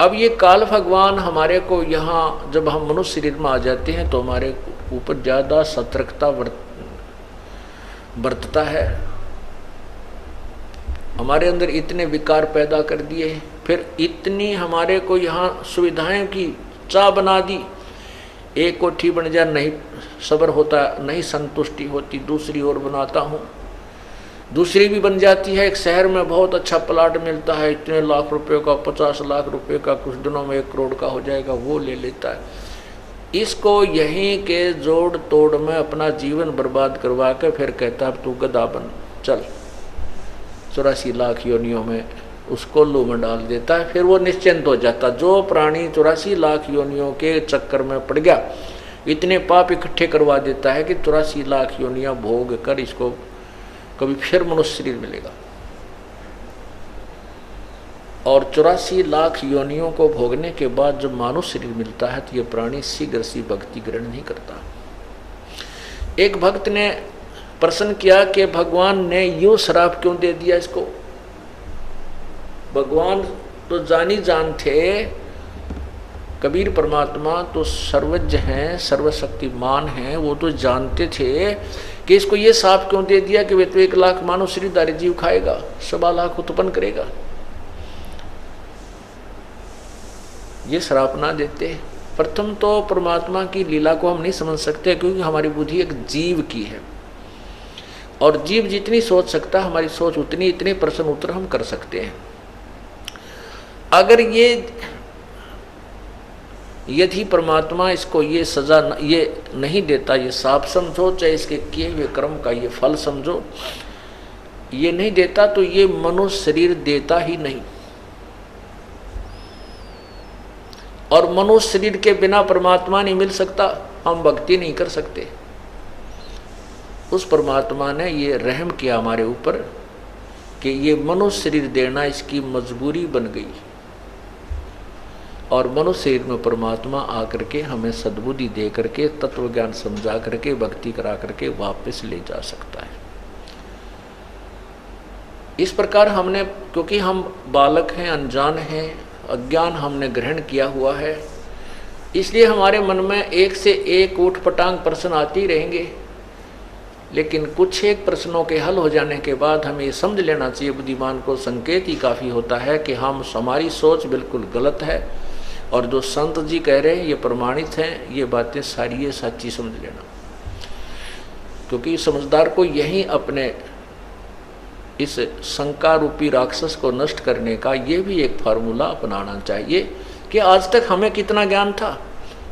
अब ये काल भगवान हमारे को यहाँ जब हम मनुष्य शरीर में आ जाते हैं तो हमारे ऊपर ज़्यादा सतर्कता बरतता है, हमारे अंदर इतने विकार पैदा कर दिए, फिर इतनी हमारे को यहाँ सुविधाएं की चाह बना दी। एक कोठी बन जा नहीं सब्र होता, नहीं संतुष्टि होती, दूसरी ओर बनाता हूँ, दूसरी भी बन जाती है। एक शहर में बहुत अच्छा प्लाट मिलता है, इतने लाख रुपए का, 50 लाख रुपए का, कुछ दिनों में 1 करोड़ का हो जाएगा, वो ले लेता है। इसको यहीं के जोड़ तोड़ में अपना जीवन बर्बाद करवा के फिर कहता है तू गधा बन चल, 84 लाख योनियों में उसको लू में डाल देता है। फिर वो निश्चिंत हो जाता। जो प्राणी 84 लाख योनियों के चक्कर में पड़ गया, इतने पाप इकट्ठे करवा देता है कि 84 लाख योनियां भोग कर इसको कभी फिर मनुष्य शरीर मिलेगा। और 84 लाख योनियों को भोगने के बाद जब मानव शरीर मिलता है तो ये प्राणी शीघ्र सी भक्ति ग्रहण नहीं करता। एक भक्त ने प्रश्न किया कि भगवान ने यूं श्राप क्यों दे दिया इसको। भगवान तो जानी जान थे, कबीर परमात्मा तो सर्वज्ञ हैं, सर्वशक्तिमान हैं, वो तो जानते थे कि इसको ये श्राप क्यों दे दिया कि वे तो 1 लाख मानव शरीरधारी जीव खाएगा, 1.25 लाख उत्पन्न करेगा। ये श्राप ना देते। प्रथम तो परमात्मा की लीला को हम नहीं समझ सकते, क्योंकि हमारी बुद्धि एक जीव की है, और जीव जितनी सोच सकता हमारी सोच उतनी, इतने प्रश्न उत्तर हम कर सकते हैं। अगर यदि परमात्मा इसको ये सजा ये नहीं देता, ये साफ समझो, चाहे इसके किए हुए कर्म का ये फल समझो, ये नहीं देता तो ये मनुष्य शरीर देता ही नहीं। और मनुष्य शरीर के बिना परमात्मा नहीं मिल सकता, हम भक्ति नहीं कर सकते। उस परमात्मा ने ये रहम किया हमारे ऊपर कि ये मनुष्य शरीर देना इसकी मजबूरी बन गई, और मनुष्य शरीर में परमात्मा आकर के हमें सद्बुद्धि दे करके, तत्व ज्ञान समझा करके, भक्ति करा करके वापस ले जा सकता है। इस प्रकार हमने, क्योंकि हम बालक हैं, अनजान हैं, अज्ञान हमने ग्रहण किया हुआ है, इसलिए हमारे मन में एक से एक ऊटपटांग प्रश्न आते ही रहेंगे। लेकिन कुछ एक प्रश्नों के हल हो जाने के बाद हमें ये समझ लेना चाहिए, बुद्धिमान को संकेत ही काफ़ी होता है कि हमारी सोच बिल्कुल गलत है, और जो संत जी कह रहे हैं ये प्रमाणित हैं, ये बातें सारी ये सच्ची समझ लेना। क्योंकि समझदार को यही अपने इस शंका रूपी राक्षस को नष्ट करने का ये भी एक फार्मूला अपनाना चाहिए कि आज तक हमें कितना ज्ञान था,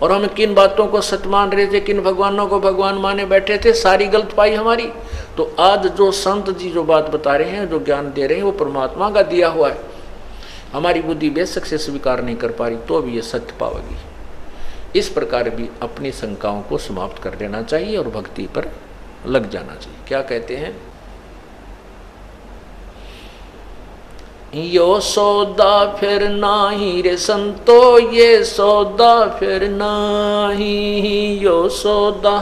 और हम किन बातों को सत्य मान रहे थे, किन भगवानों को भगवान माने बैठे थे, सारी गलत पाई हमारी। तो आज जो संत जी जो बात बता रहे हैं, जो ज्ञान दे रहे हैं, वो परमात्मा का दिया हुआ है। हमारी बुद्धि बेशक से स्वीकार नहीं कर पा रही, तो भी ये सत्य पावेगी। इस प्रकार भी अपनी शंकाओं को समाप्त कर देना चाहिए और भक्ति पर लग जाना चाहिए। क्या कहते हैं? यो सौदा फिर नाही रे संतो, ये सौदा फिर नाही, यो सौदा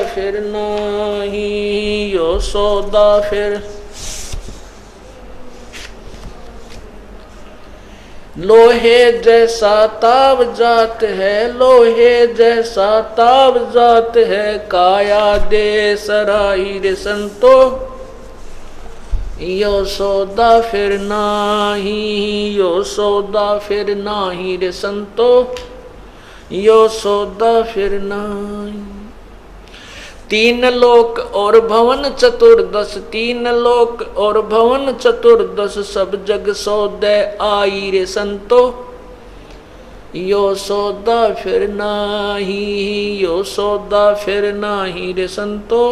फिर नाही, यो सौदा फिर। लोहे जैसा ताव जात है, लोहे जैसा ताव जात है, काया दे सराई रे संतो, यो सौदा फिर नाही, यो सौदा फिर नाही रे संतो, यो सौदा फिर नाही। 3 लोक और भवन चतुर्दश, 3 लोक और भवन चतुर्दश, सब जग सौदे आई रे संतो, यो सौदा फिर नाही, यो सौदा फिर नाही रे संतो।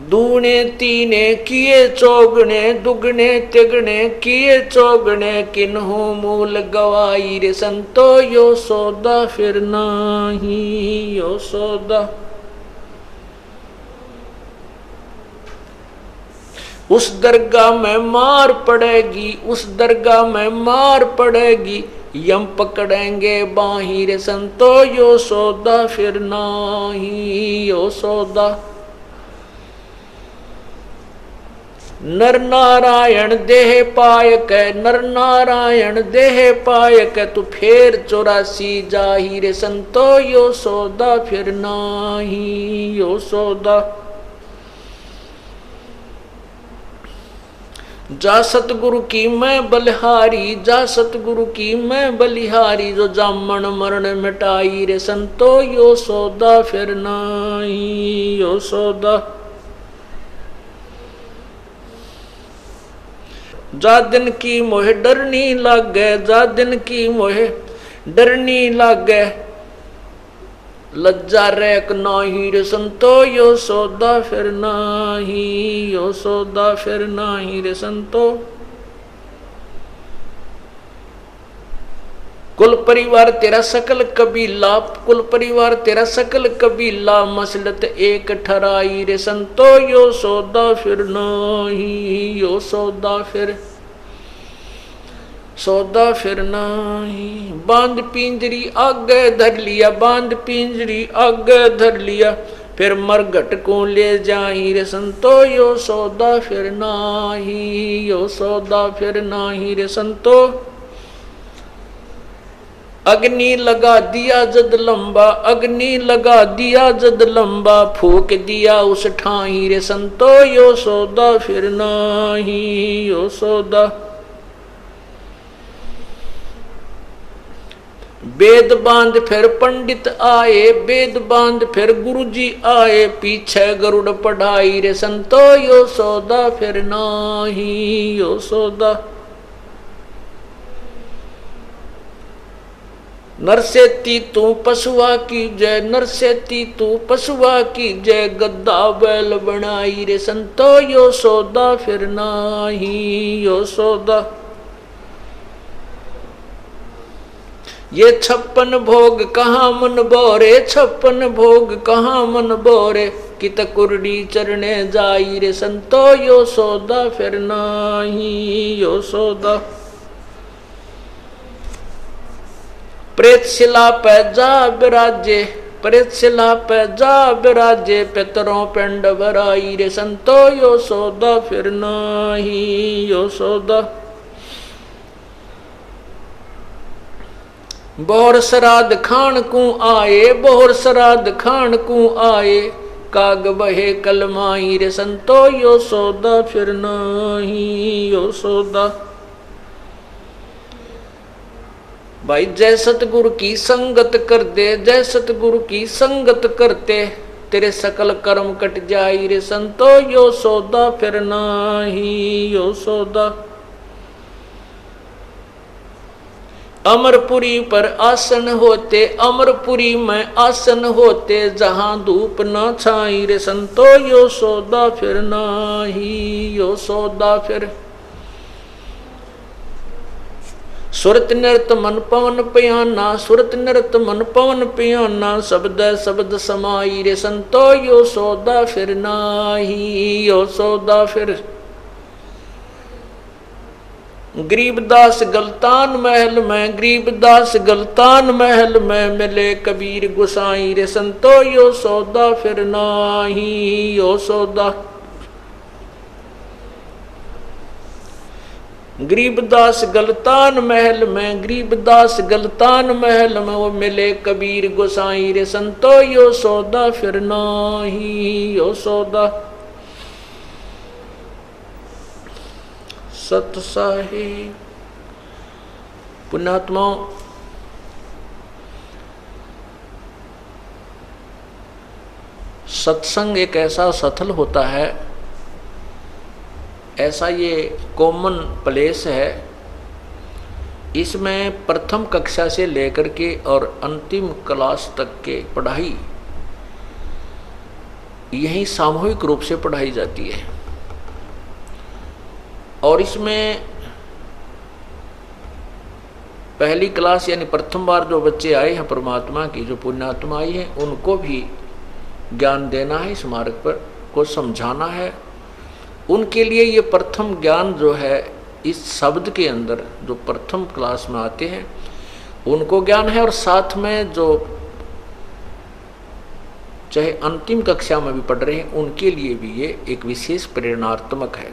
दूने तीने किए चौगने, दुगने तिगने किए चौगने, किन्हू मूल गवाई रे संतो, यो सौदा फिर नाही, यो सौदा। उस दरगाह में मार पड़ेगी, उस दरगाह में मार पड़ेगी, यम पकड़ेंगे बाही रे संतो, यो सौदा फिर नाही, यो सौदा। नर नारायण देह पायक, नर नारायण देह पायक, तू फेर 84 जाही रे संतो, यो सौदा फिर नाही यो सौदा। जा सतगुरु की मैं बलिहारी, जा सतगुरु की मैं बलिहारी, जो जामन मरण मिटाई रे संतो, यो सौदा फिर नाही यो सौदा। जा दिन की मोहे डरनी लागे, जा दिन की मोहे डरनी लागे, लज्जा रैक नाही रे संतो, यो सौदा फिर नाही यो सौदा फिर नाही रे संतो। कुल परिवार तेरा सकल कबीला, कुल परिवार तेरा सकल कबीला, मसलत एक ठहराई रे संतो, यो सौदा फिर नाही यो सौदा फिर सौदा फिर नाही। बांध पिंजरी आगे धर लिया, बांध पिंजरी आगे धर लिया, फिर मरघट को ले जाई रे संतो, यो सौदा फिर नाही यो सौदा फिर नाही रे संतो। अग्नि लगा दिया जद लंबा, अग्नि लगा दिया जद लंबा, फूक दिया उस ठाई रे संतो, यो सौदा फिर नाही यो सौदा। वेद बांध फिर पंडित आए, वेद बांध फिर गुरुजी आए, पीछे गरुड़ पढ़ाई रे संतो, यो सौदा फिर नाही यो सौदा। नरसेती तू पशुआ की जय, नरसेती तू पशुआ की जय, गद्दा बैल बनाई रे संतो, यो सौदा फिर नाही यो सौदा। ये 56 भोग कहाँ मन बोरे, 56 भोग कहाँ मन बोरे, कित कुरडी चरणे जाई रे संतो, यो सौदा फिर नाही यो सौदा। प्रेत शिला पे जा विराजे, प्रेत शिला पे जा विराजे, पितरों पिंड भराई रे संतो, यो सौदा फिर नाही यो सौदा। बोहर श्राद्ध खान को आए, बोहर श्राद्ध खान को आए, काग बहे कलमाई रे संतो, यो सौदा फिर नाही यो सौदा। भाई जय सतगुरु की संगत कर दे, जय सतगुरु की संगत करते, तेरे सकल कर्म कट जाई रे संतो, यो सौदा फिर नाही यो सौदा। अमरपुरी पर आसन होते, अमरपुरी में आसन होते, जहां धूप न छाई रे संतो, यो सौदा फिर नाही यो सौदा फिर। सुरत नृत मन पवन पियाना, सुरत नृत मन पवन पियाना, शब्द शब्द समाई रे संतो, यो सौदा फिर नाही यो सौदा फिर। गरीबदास गलतान महल में, गरीबदास गलतान महल में, मिले कबीर गुसाई रे संतो, यो सौदा फिर नाही यो सौदा। गरीबदास गलतान महल में, गरीबदास गलतान महल में, वो मिले कबीर गुसाई रे संतो, यो सौदा फिर नाही यो सौदा। सतसाहिब पुण्यात्माओं, सत्संग एक ऐसा सथल होता है, ऐसा ये कॉमन प्लेस है, इसमें प्रथम कक्षा से लेकर के और अंतिम क्लास तक के पढ़ाई यही सामूहिक रूप से पढ़ाई जाती है। और इसमें पहली क्लास यानी प्रथम बार जो बच्चे आए हैं परमात्मा की, जो पुण्यात्मा आई है, उनको भी ज्ञान देना है, इस मार्ग पर को समझाना है। उनके लिए ये प्रथम ज्ञान जो है, इस शब्द के अंदर जो प्रथम क्लास में आते हैं उनको ज्ञान है, और साथ में जो चाहे अंतिम कक्षा में भी पढ़ रहे हैं उनके लिए भी ये एक विशेष प्रेरणात्मक है।